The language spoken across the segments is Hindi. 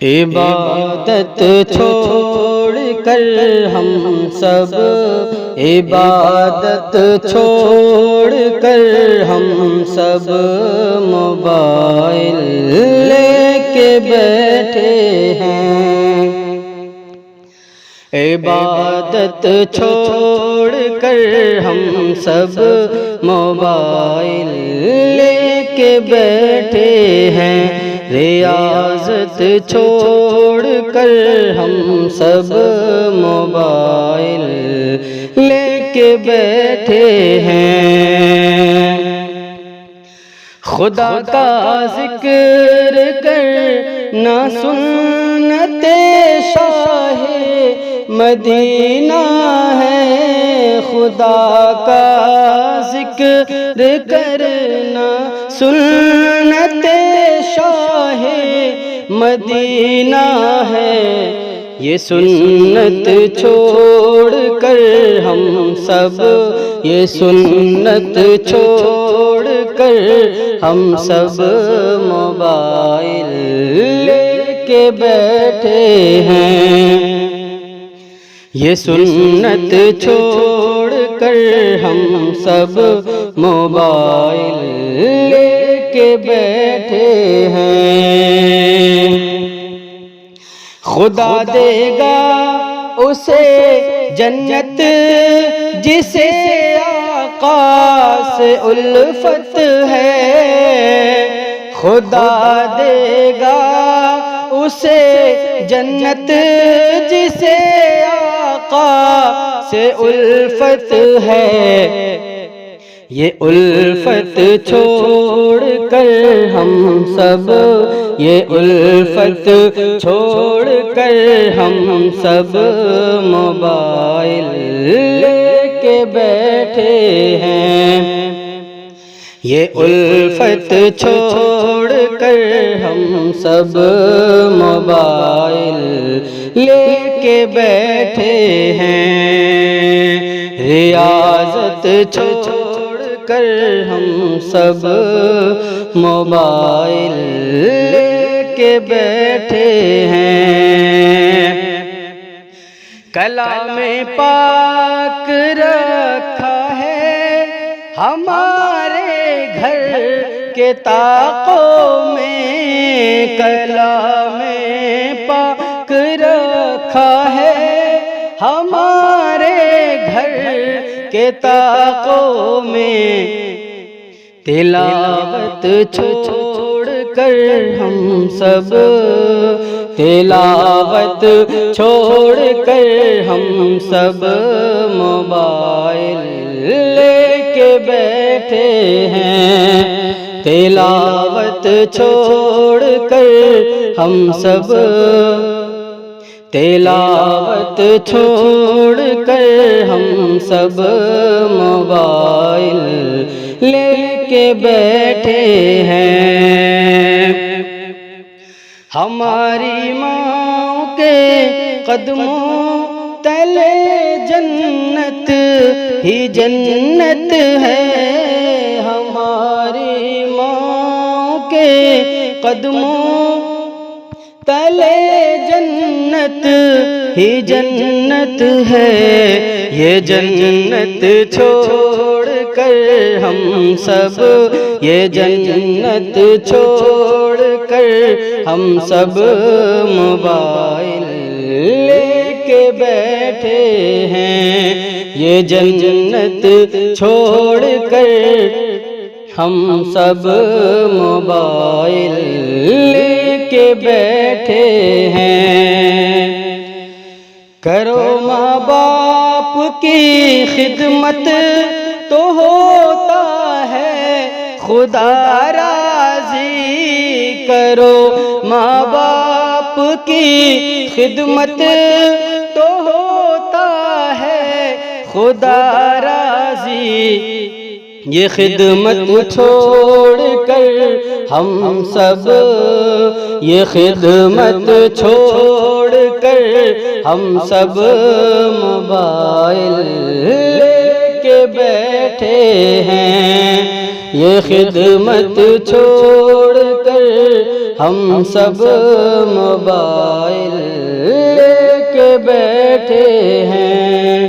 इबादत छोड़ कर हम सब, इबादत छोड़ कर हम सब मोबाइल लेके बैठे हैं। इबादत छोड़ कर हम सब मोबाइल लेके बैठे हैं। रियाज़त छोड़ कर हम सब मोबाइल लेके बैठे हैं। खुदा का जिक्र कर ना सुन्नते शाहे मदीना है। खुदा का जिक्र करना सुन्नते शाहे मदीना है। ये सुन्नत छोड़ कर हम सब, ये सुन्नत छोड़ कर हम सब मोबाइल लेके बैठे हैं। ये सुन्नत छोड़ कर हम सब मोबाइल लेके बैठे हैं। खुदा देगा उसे जन्नत जिसे आका से उल्फत है। खुदा देगा उसे जन्नत जिसे आका से उल्फत है। ये उल्फत छोड़ कर हम सब, ये उल्फत छोड़ कर हम सब मोबाइल लेके बैठे हैं। ये उल्फत छोड़ कर हम सब मोबाइल लेके बैठे हैं। रियाज़त छोड़ कर हम सब मोबाइल लेके बैठे हैं। कलामे पाक रखा है हमारे घर के ताकों में। कलामे पाक रखा है हमारे घर के ताकों में। तिलावत छोड़ कर हम सब, तिलावत छोड़ कर हम सब मोबाइल लेके बैठे हैं। तिलावत छोड़ कर हम सब, तिलावत छोड़ कर हम सब मोबाइल लेके बैठे हैं। हमारी माँ के कदमों तले जन्नत ही जन्नत है। हमारी माँ के कदमों तले जन्नत ही जन्नत है। ये जन्नत छोड़ कर हम सब, ये जन्नत छोड़ कर हम सब मोबाइल लेके बैठे हैं। ये जन्नत छोड़ कर हम सब मोबाइल लेके बैठे हैं। करो माँ बाप की खिदमत तो होता है खुदा राज़ी। करो माँ बाप की खिदमत तो होता है खुदा राज़ी। ये खिदमत छोड़ कर हम सब, ये खिदमत छोड़ कर हम सब मोबाइल लेके बैठे हैं। ये खिदमत छोड़ कर हम सब मोबाइल लेके बैठे हैं।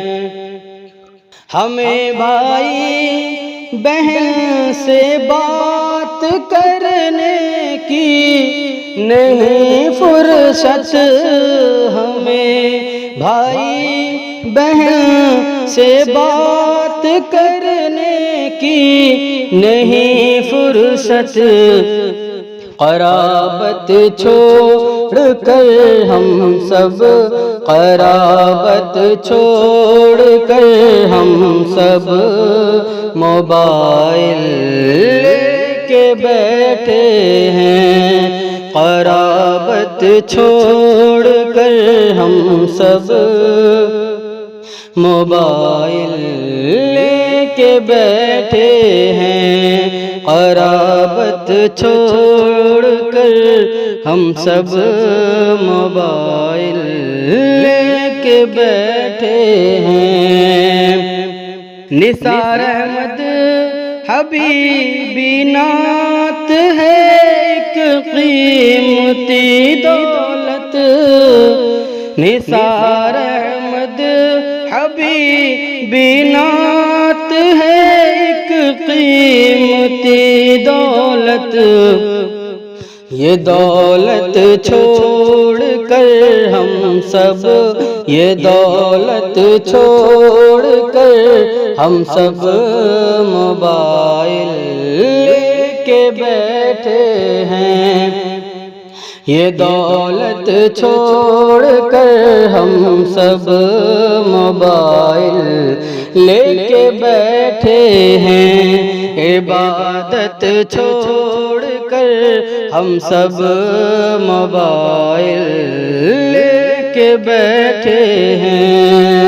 हमें भाई बहन से बात करने की नहीं फुर्सत, हमें भाई बहन से बात करने की नहीं फुर्सत। क़राबत छोड़ कर हम सब, क़राबत छोड़ कर हम सब मोबाइल लेके बैठे हैं। क़राबत छोड़ कर हम सब मोबाइल लेके बैठे हैं। क़राबत छोड़ कर हम सब मोबाइल लेके बैठे हैं। निसार अहमद हबीबी नात है एक कीमती दौलत। निसार अहमद हबीबी नात है एक कीमती दौलत। ये दौलत छोड़ कर हम सब, ये दौलत छोड़ कर हम सब मोबाइल लेके बैठे हैं। ये दौलत छोड़ कर हम सब मोबाइल लेके बैठे हैं। इबादत छोड़ कर हम सब मोबाइल लेके बैठे हैं।